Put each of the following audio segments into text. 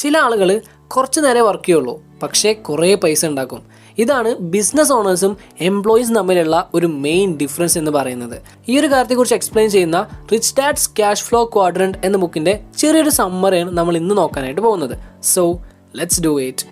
ചില ആളുകൾ കുറച്ച് നേരം വർക്ക് ചെയ്യുള്ളൂ, പക്ഷേ കുറേ പൈസ ഉണ്ടാക്കും. ഇതാണ് ബിസിനസ് ഓണേഴ്സും എംപ്ലോയീസും തമ്മിലുള്ള ഒരു മെയിൻ ഡിഫറൻസ് എന്ന് പറയുന്നത്. ഈ ഒരു കാര്യത്തെക്കുറിച്ച് എക്സ്പ്ലെയിൻ ചെയ്യുന്ന rich dads cash flow quadrant എന്ന ബുക്കിന്റെ ചെറിയൊരു സമ്മറിയാണ് നമ്മൾ ഇന്ന് നോക്കാനായിട്ട് പോകുന്നത്. So let's do it.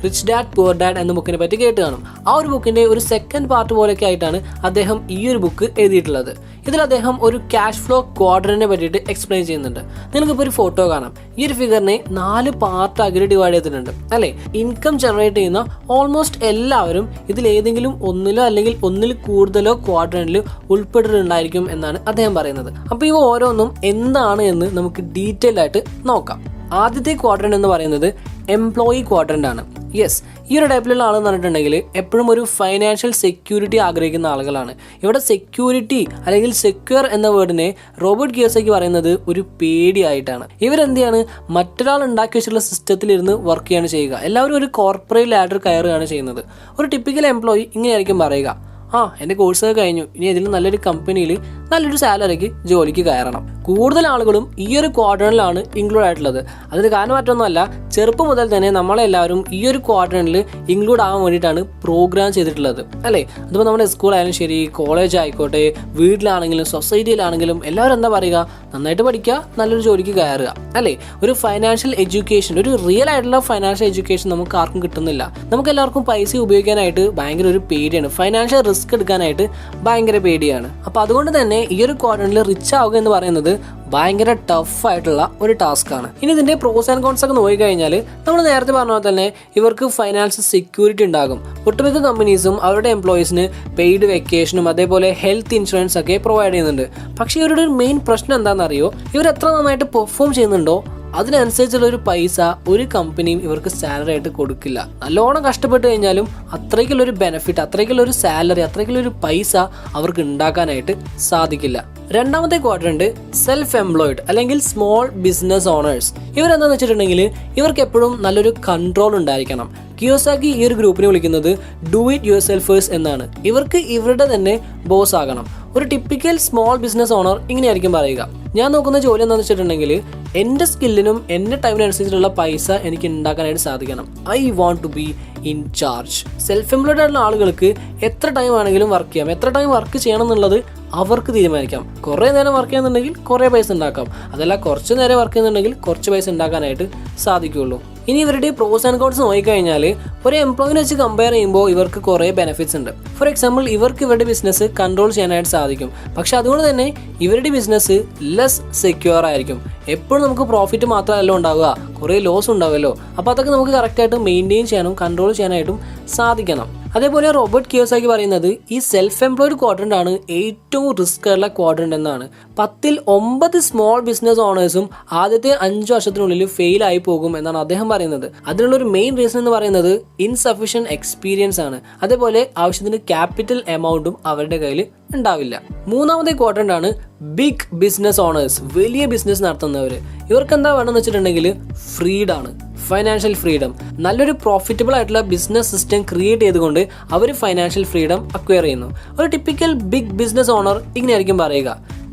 Rich dad poor dad എന്ന ബുക്കിനെ പറ്റി കേട്ട് കാണും. ആ ഒരു ബുക്കിന്റെ ഒരു സെക്കൻഡ് പാർട്ട് പോലെയൊക്കെ ആയിട്ടാണ് അദ്ദേഹം ഈ ഒരു ബുക്ക് എഴുതിയിട്ടുള്ളത്. ഇതിൽ അദ്ദേഹം ഒരു ക്യാഷ് ഫ്ലോ ക്വാഡ്രന്റിനെ പറ്റിയിട്ട് എക്സ്പ്ലെയിൻ ചെയ്യുന്നുണ്ട്. നിങ്ങൾക്കിപ്പോൾ ഒരു ഫോട്ടോ കാണാം. ഈ ഒരു ഫിഗറിനെ 4 പാർട്ടാക്കി ഡിവൈഡ് ചെയ്തിട്ടുണ്ട് അല്ലേ. ഇൻകം ജനറേറ്റ് ചെയ്യുന്ന ഓൾമോസ്റ്റ് എല്ലാവരും ഇതിൽ ഏതെങ്കിലും ഒന്നിലോ അല്ലെങ്കിൽ ഒന്നിൽ കൂടുതലോ ക്വാഡ്രന്റിൽ ഉൾപ്പെട്ടിട്ടുണ്ടായിരിക്കും എന്നാണ് അദ്ദേഹം പറയുന്നത്. അപ്പോൾ ഇവ ഓരോന്നും എന്താണ് എന്ന് നമുക്ക് ഡീറ്റെയിൽ ആയിട്ട് നോക്കാം. ആദ്യത്തെ ക്വാഡ്രന്റ് എന്ന് പറയുന്നത് എംപ്ലോയി ക്വാഡ്രന്റ് ആണ്. യെസ്, ഈ ഒരു ടൈപ്പിലുള്ള ആളെന്ന് പറഞ്ഞിട്ടുണ്ടെങ്കിൽ എപ്പോഴും ഒരു ഫൈനാൻഷ്യൽ സെക്യൂരിറ്റി ആഗ്രഹിക്കുന്ന ആളുകളാണ്. ഇവിടെ സെക്യൂരിറ്റി അല്ലെങ്കിൽ സെക്യൂർ എന്ന വേർഡിനെ റോബർട്ട് കിയോസാക്കി പറയുന്നത് ഒരു പേടിയായിട്ടാണ്. ഇവരെന്ത് ചെയ്യാണ്, മറ്റൊരാൾ ഉണ്ടാക്കി വെച്ചിട്ടുള്ള സിസ്റ്റത്തിലിരുന്ന് വർക്ക് ചെയ്യാണ് ചെയ്യുക. എല്ലാവരും ഒരു കോർപ്പറേറ്റ് ലാഡർ കയറുകയാണ് ചെയ്യുന്നത്. ഒരു ടിപ്പിക്കൽ എംപ്ലോയി ഇങ്ങനെയായിരിക്കും പറയുക, എൻ്റെ കോഴ്സൊക്കെ കഴിഞ്ഞു, ഇനി ഇതിൽ നല്ലൊരു കമ്പനിയിൽ നല്ലൊരു സാലറിക്ക് ജോലിക്ക് കയറണം. കൂടുതൽ ആളുകളും ഈ ഒരു ക്വാഡ്രന്റിലാണ് ഇൻക്ലൂഡ് ആയിട്ടുള്ളത്. അതിന് കാരണം മറ്റൊന്നുമല്ല, ചെറുപ്പം മുതൽ തന്നെ നമ്മളെല്ലാവരും ഈ ഒരു ക്വാഡ്രന്റിൽ ഇൻക്ലൂഡ് ആവാൻ വേണ്ടിയിട്ടാണ് പ്രോഗ്രാം ചെയ്തിട്ടുള്ളത് അല്ലേ. അതിപ്പോൾ നമ്മുടെ സ്കൂളായാലും ശരി, കോളേജ് ആയിക്കോട്ടെ, വീട്ടിലാണെങ്കിലും സൊസൈറ്റിയിലാണെങ്കിലും എല്ലാവരും എന്താ പറയുക, നന്നായിട്ട് പഠിക്കുക, നല്ലൊരു ജോലിക്ക് കയറുക അല്ലേ. ഒരു ഫൈനാൻഷ്യൽ എഡ്യൂക്കേഷൻ, ഒരു റിയൽ ആയിട്ടുള്ള ഫൈനാൻഷ്യൽ എഡ്യൂക്കേഷൻ നമുക്ക് ആർക്കും കിട്ടുന്നില്ല. നമുക്ക് എല്ലാവർക്കും പൈസ ഉപയോഗിക്കാനായിട്ട് ഭയങ്കര ഒരു പേടിയാണ്. ഫൈനാൻഷ്യൽ റിസ്ക് എടുക്കാനായിട്ട് ഭയങ്കര പേടിയാണ്. അപ്പോൾ അതുകൊണ്ട് തന്നെ ഈ ഒരു ക്വാഡ്രന്റിൽ റിച്ച് ആവുക എന്ന് പറയുന്നത് ഭയങ്കര ടഫ് ആയിട്ടുള്ള ഒരു ടാസ്ക് ആണ്. ഇനി ഇതിന്റെ പ്രോസ് ആൻഡ് കോൺസ് ഒക്കെ നോക്കിക്കഴിഞ്ഞാൽ നമ്മൾ നേരത്തെ പറഞ്ഞ പോലെ തന്നെ ഇവർക്ക് ഫൈനാൻഷ്യൽ സെക്യൂരിറ്റി ഉണ്ടാകും. ഒട്ടുമിക്ക കമ്പനീസും അവരുടെ എംപ്ലോയീസിന് പെയ്ഡ് വെക്കേഷനും അതേപോലെ ഹെൽത്ത് ഇൻഷുറൻസ് ഒക്കെ പ്രൊവൈഡ് ചെയ്യുന്നുണ്ട്. പക്ഷേ ഇവരുടെ ഒരു മെയിൻ പ്രശ്നം എന്താണെന്നറിയോ, ഇവർ എത്ര നന്നായിട്ട് പെർഫോം ചെയ്യുന്നുണ്ടോ അതിനനുസരിച്ചുള്ള ഒരു പൈസ ഒരു കമ്പനിയും ഇവർക്ക് സാലറി ആയിട്ട് കൊടുക്കില്ല. നല്ലോണം കഷ്ടപ്പെട്ട് കഴിഞ്ഞാലും അത്രയ്ക്കുള്ളൊരു ബെനിഫിറ്റ്, അത്രയ്ക്കുള്ളൊരു സാലറി, അത്രയ്ക്കുള്ളൊരു പൈസ അവർക്ക് ഉണ്ടാക്കാനായിട്ട് സാധിക്കില്ല. രണ്ടാമത്തെ ക്വാഡ്രന്റ് സെൽഫ് എംപ്ലോയിഡ് അല്ലെങ്കിൽ സ്മോൾ ബിസിനസ് ഓണേഴ്സ്. ഇവരെന്താന്ന് വെച്ചിട്ടുണ്ടെങ്കിൽ ഇവർക്ക് എപ്പോഴും നല്ലൊരു കൺട്രോൾ ഉണ്ടായിരിക്കണം. കിയോസാക്കി ഈ ഒരു ഗ്രൂപ്പിനെ വിളിക്കുന്നത് ഡു ഇറ്റ് യുവർ സെൽഫേഴ്സ് എന്നാണ്. ഇവർക്ക് ഇവരുടെ തന്നെ ബോസ് ആകണം. ഒരു ടിപ്പിക്കൽ സ്മോൾ ബിസിനസ് ഓണർ ഇങ്ങനെയായിരിക്കും പറയുക, ഞാൻ നോക്കുന്ന ജോലി എന്താണെന്ന് വെച്ചിട്ടുണ്ടെങ്കിൽ എൻ്റെ സ്കില്ലിനും എൻ്റെ ടൈമിനനുസരിച്ചുള്ള പൈസ എനിക്ക് ഉണ്ടാക്കാനായിട്ട് സാധിക്കണം. I want to be in charge. Self employed ആയിട്ടുള്ള ആളുകൾക്ക് എത്ര ടൈം ആണെങ്കിലും വർക്ക് ചെയ്യാം, എത്ര ടൈം വർക്ക് ചെയ്യണം എന്നുള്ളത് അവർക്ക് തീരുമാനിക്കാം. കുറേ നേരം വർക്ക് ചെയ്യുന്നുണ്ടെങ്കിൽ കുറേ പൈസ ഉണ്ടാക്കാം, അതല്ല കുറച്ച് നേരം വർക്ക് ചെയ്യുന്നുണ്ടെങ്കിൽ കുറച്ച് പൈസ ഉണ്ടാക്കാനായിട്ട് സാധിക്കുകയുള്ളൂ. ഇനി ഇവരുടെ പ്രോസ് ആൻഡ് കോൺസ് നോക്കിക്കഴിഞ്ഞാൽ ഒരു എംപ്ലോയിനെ വെച്ച് കമ്പയർ ചെയ്യുമ്പോൾ ഇവർക്ക് കുറേ ബെനിഫിറ്റ്സ് ഉണ്ട്. ഫോർ എക്സാമ്പിൾ, ഇവർക്ക് ഇവരുടെ ബിസിനസ് കൺട്രോൾ ചെയ്യാനായിട്ട് സാധിക്കും. പക്ഷെ അതുകൊണ്ട് തന്നെ ഇവരുടെ ബിസിനസ് ലെസ് സെക്യൂർ ആയിരിക്കും. എപ്പോഴും നമുക്ക് പ്രോഫിറ്റ് മാത്രമല്ല ഉണ്ടാവുക, കുറേ ലോസ് ഉണ്ടാവുമല്ലോ. അപ്പോൾ അതൊക്കെ നമുക്ക് കറക്റ്റായിട്ട് മെയിൻറ്റെയിൻ ചെയ്യാനും കൺട്രോൾ ചെയ്യാനായിട്ടും സാധിക്കണം. അതേപോലെ റോബർട്ട് കിയോസാക്കി പറയുന്നത് ഈ സെൽഫ് എംപ്ലോയിഡ് ക്വാഡ്രന്റ് ആണ് ഏറ്റവും റിസ്ക് ഉള്ള ക്വാഡ്രന്റ് എന്നാണ്. 10ൽ 9 സ്മോൾ ബിസിനസ് ഓണേഴ്സും ആദ്യത്തെ 5 വർഷത്തിനുള്ളിൽ ഫെയിൽ ആയി പോകും എന്നാണ് അദ്ദേഹം പറയുന്നത്. അതിനുള്ളൊരു മെയിൻ റീസൺ എന്ന് പറയുന്നത് ഇൻസഫിഷ്യന്റ് എക്സ്പീരിയൻസ് ആണ്. അതേപോലെ ആവശ്യത്തിന് ക്യാപിറ്റൽ എമൗണ്ടും അവരുടെ കയ്യിൽ ഉണ്ടാവില്ല. മൂന്നാമത്തെ ക്വാഡ്രന്റ് ആണ് ബിഗ് ബിസിനസ് ഓണേഴ്സ്, വലിയ ബിസിനസ് നടത്തുന്നവർ. ഇവർക്ക് എന്താ വേണമെന്ന് വെച്ചിട്ടുണ്ടെങ്കിൽ ഫ്രീഡാണ്, ഫൈനാൻഷ്യൽ ഫ്രീഡം. നല്ലൊരു പ്രോഫിറ്റബിൾ ആയിട്ടുള്ള ബിസിനസ് സിസ്റ്റം ക്രിയേറ്റ് ചെയ്തുകൊണ്ട് അവർ ഫൈനാൻഷ്യൽ ഫ്രീഡം അക്വയർ ചെയ്യുന്നു. ഒരു ടിപ്പിക്കൽ ബിഗ് ബിസിനസ് ഓണർ ഇങ്ങനെയായിരിക്കും പറയുക,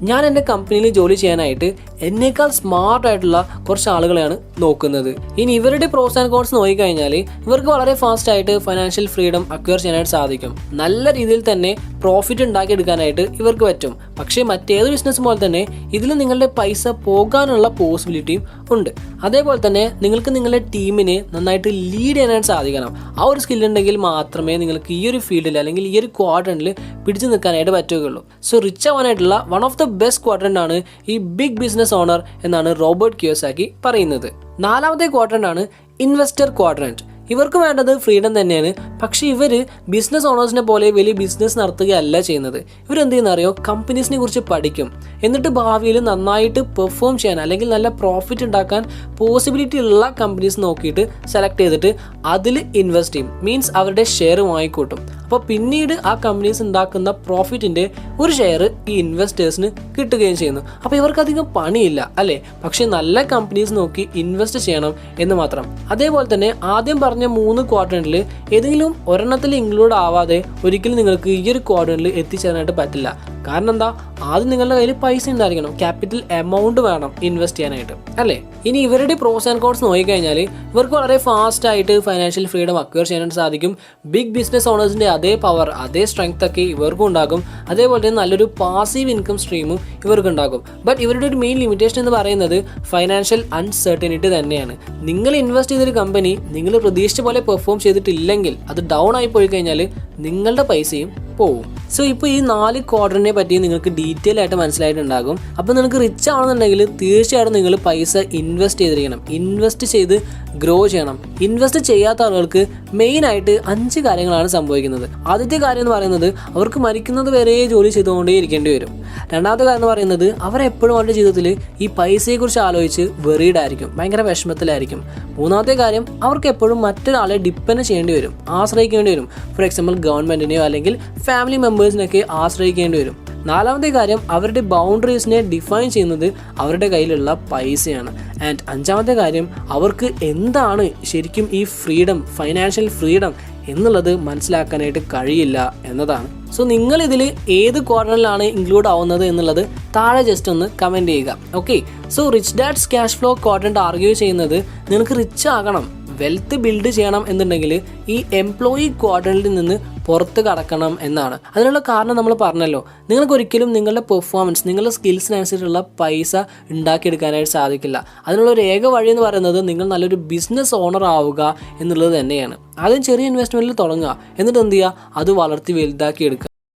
ഞാൻ എൻ്റെ കമ്പനിയിൽ ജോലി ചെയ്യാനായിട്ട് എന്നേക്കാൾ സ്മാർട്ട് ആയിട്ടുള്ള കുറച്ച് ആളുകളെയാണ് നോക്കുന്നത്. ഇനി ഇവരുടെ പ്രോസ് ആൻഡ് കോൺസ് നോക്കിക്കഴിഞ്ഞാൽ ഇവർക്ക് വളരെ ഫാസ്റ്റ് ആയിട്ട് ഫൈനാൻഷ്യൽ ഫ്രീഡം അക്വയർ ചെയ്യാനായിട്ട് സാധിക്കും. നല്ല രീതിയിൽ തന്നെ പ്രോഫിറ്റ് ഉണ്ടാക്കിയെടുക്കാനായിട്ട് ഇവർക്ക് പറ്റും. പക്ഷേ മറ്റേത് ബിസിനസ് പോലെ തന്നെ ഇതിൽ നിങ്ങളുടെ പൈസ പോകാനുള്ള പോസിബിലിറ്റിയും ഉണ്ട്. അതേപോലെ തന്നെ നിങ്ങൾക്ക് നിങ്ങളുടെ ടീമിനെ നന്നായിട്ട് ലീഡ് ചെയ്യാനായിട്ട് സാധിക്കണം. ആ ഒരു സ്കില്ലുണ്ടെങ്കിൽ മാത്രമേ നിങ്ങൾക്ക് ഈ ഒരു ഫീൽഡിൽ അല്ലെങ്കിൽ ഈ ഒരു ക്വാഡ്രന്റിൽ പിടിച്ചു നിൽക്കാനായിട്ട് പറ്റുകയുള്ളൂ. സോ റിച്ച് ആവാനായിട്ടുള്ള one of the best quadrant ആണ് ഈ ബിഗ് ബിസിനസ് ഓണർ എന്നാണ് റോബർട്ട് കിയോസാക്കി പറയുന്നത്. നാലാമത്തെ ക്വാഡ്രന്റ് ആണ് ഇൻവെസ്റ്റർ ക്വാഡ്രന്റ്. ഇവർക്ക് വേണ്ടത് ഫ്രീഡം തന്നെയാണ്. പക്ഷേ ഇവർ ബിസിനസ് ഓണേഴ്സിനെ പോലെ വലിയ ബിസിനസ് നടത്തുകയല്ല ചെയ്യുന്നത്. ഇവരെന്ത് ചെയ്യുന്നറിയോ, കമ്പനീസിനെ കുറിച്ച് പഠിക്കും. എന്നിട്ട് ഭാവിയിൽ നന്നായിട്ട് പെർഫോം ചെയ്യാൻ അല്ലെങ്കിൽ നല്ല പ്രോഫിറ്റ് ഉണ്ടാക്കാൻ പോസിബിലിറ്റി ഉള്ള കമ്പനീസ് നോക്കിയിട്ട് സെലക്ട് ചെയ്തിട്ട് അതിൽ ഇൻവെസ്റ്റ് ചെയ്യും. മീൻസ് അവരുടെ ഷെയർ വാങ്ങിക്കൂട്ടും. അപ്പോൾ പിന്നീട് ആ കമ്പനീസ് ഉണ്ടാക്കുന്ന പ്രോഫിറ്റിൻ്റെ ഒരു ഷെയർ ഈ ഇൻവെസ്റ്റേഴ്സിന് കിട്ടുകയും ചെയ്യുന്നു. അപ്പോൾ ഇവർക്കധികം പണിയില്ല അല്ലേ. പക്ഷേ നല്ല കമ്പനീസ് നോക്കി ഇൻവെസ്റ്റ് ചെയ്യണം എന്ന് മാത്രം. അതേപോലെ തന്നെ ആദ്യം പറഞ്ഞ 3 ക്വാഡ്രന്റിൽ ഏതെങ്കിലും ഒരെണ്ണത്തിൽ ഇൻക്ലൂഡ് ആവാതെ ഒരിക്കലും നിങ്ങൾക്ക് ഈ ഒരു ക്വാഡ്രന്റിൽ എത്തിച്ചേരാനായിട്ട് പറ്റില്ല. കാരണം എന്താ, ആദ്യം നിങ്ങളുടെ കയ്യിൽ പൈസ ഉണ്ടായിരിക്കണം, ക്യാപിറ്റൽ എമൗണ്ട് വേണം ഇൻവെസ്റ്റ് ചെയ്യാനായിട്ട് അല്ലേ. ഇനി ഇവരുടെ പ്രോസ് ആൻഡ് കോൺസ് നോക്കിക്കഴിഞ്ഞാൽ ഇവർക്ക് വളരെ ഫാസ്റ്റ് ആയിട്ട് ഫൈനാൻഷ്യൽ ഫ്രീഡം അക്വയർ ചെയ്യാനായിട്ട് സാധിക്കും. ബിഗ് ബിസിനസ് ഓണേഴ്സിൻ്റെ അതേ പവർ, അതേ സ്ട്രെങ്ത് ഒക്കെ ഇവർക്കും ഉണ്ടാകും. അതേപോലെ തന്നെ നല്ലൊരു പാസീവ് ഇൻകം സ്ട്രീമും ഇവർക്ക് ഉണ്ടാകും. ബട്ട് ഇവരുടെ ഒരു മെയിൻ ലിമിറ്റേഷൻ എന്ന് പറയുന്നത് ഫൈനാൻഷ്യൽ അൺസർട്ടനിറ്റി തന്നെയാണ്. നിങ്ങൾ ഇൻവെസ്റ്റ് ചെയ്തൊരു കമ്പനി നിങ്ങൾ പ്രതീക്ഷിച്ച പോലെ പെർഫോം ചെയ്തിട്ടില്ലെങ്കിൽ, അത് ഡൗൺ ആയി പോയി കഴിഞ്ഞാൽ നിങ്ങളുടെ പൈസയും പോവും. സോ ഇപ്പോൾ ഈ 4 ക്വാഡ്രന്റിനെ പറ്റി നിങ്ങൾക്ക് ഡീറ്റെയിൽ ആയിട്ട് മനസ്സിലായിട്ടുണ്ടാകും. അപ്പോൾ നിങ്ങൾക്ക് റിച്ച് ആണെന്നുണ്ടെങ്കിൽ തീർച്ചയായിട്ടും നിങ്ങൾ പൈസ ഇൻവെസ്റ്റ് ചെയ്തിരിക്കണം, ഇൻവെസ്റ്റ് ചെയ്ത് ഗ്രോ ചെയ്യണം. ഇൻവെസ്റ്റ് ചെയ്യാത്ത ആളുകൾക്ക് മെയിനായിട്ട് 5 കാര്യങ്ങളാണ് സംഭവിക്കുന്നത്. ആദ്യത്തെ കാര്യം എന്ന് പറയുന്നത് അവർക്ക് മരിക്കുന്നത് വരെ ജോലി ചെയ്തുകൊണ്ടേ ഇരിക്കേണ്ടി വരും. രണ്ടാമത്തെ കാര്യം എന്ന് പറയുന്നത് അവരെപ്പോഴും അവരുടെ ജീവിതത്തിൽ ഈ പൈസയെക്കുറിച്ച് ആലോചിച്ച് വെറീഡ് ആയിരിക്കും, ഭയങ്കര വിഷമത്തിലായിരിക്കും. മൂന്നാമത്തെ കാര്യം അവർക്ക് എപ്പോഴും മറ്റൊരാളെ ഡിപ്പെൻഡ് ചെയ്യേണ്ടി വരും, ആശ്രയിക്കേണ്ടി വരും. ഫോർ എക്സാമ്പിൾ ഗവൺമെൻറ്റിനെയോ അല്ലെങ്കിൽ ഫാമിലി മെമ്പേഴ്സിനൊക്കെ ആശ്രയിക്കേണ്ടി വരും. നാലാമത്തെ കാര്യം അവരുടെ ബൗണ്ടറീസിനെ ഡിഫൈൻ ചെയ്യുന്നത് അവരുടെ കയ്യിലുള്ള പൈസയാണ്. ആൻഡ് അഞ്ചാമത്തെ കാര്യം അവർക്ക് എന്താണ് ശരിക്കും ഈ ഫ്രീഡം, ഫൈനാൻഷ്യൽ ഫ്രീഡം എന്നുള്ളത് മനസ്സിലാക്കാനായിട്ട് കഴിയില്ല എന്നതാണ്. സോ നിങ്ങളിതിൽ ഏത് ക്വാഡ്രന്റിലാണ് ഇൻക്ലൂഡ് ആവുന്നത് എന്നുള്ളത് താഴെ ജസ്റ്റ് ഒന്ന് കമൻറ്റ് ചെയ്യുക. Okay, so rich dads cash flow quadrant argue ചെയ്യുന്നത് നിങ്ങൾക്ക് റിച്ച് ആകണം, വെൽത്ത് ബിൽഡ് ചെയ്യണം എന്നുണ്ടെങ്കിൽ ഈ എംപ്ലോയി ക്വാഡ്രന്റിൽ നിന്ന് പുറത്ത് കടക്കണം എന്നാണ്. അതിനുള്ള കാരണം നമ്മൾ പറഞ്ഞല്ലോ, നിങ്ങൾക്ക് ഒരിക്കലും നിങ്ങളുടെ പെർഫോമൻസ്, നിങ്ങളുടെ സ്കിൽസിനനുസരിച്ചുള്ള പൈസ ഉണ്ടാക്കിയെടുക്കാനായിട്ട് സാധിക്കില്ല. അതിനുള്ള ഒരു ഏക വഴി എന്ന് പറയുന്നത് നിങ്ങൾ നല്ലൊരു ബിസിനസ് ഓണർ ആവുക എന്നുള്ളത് തന്നെയാണ്. ആദ്യം ചെറിയ ഇൻവെസ്റ്റ്മെൻറ്റിൽ തുടങ്ങുക, എന്നിട്ട് എന്ത് ചെയ്യുക, അത് വളർത്തി വലുതാക്കി എടുക്കുക.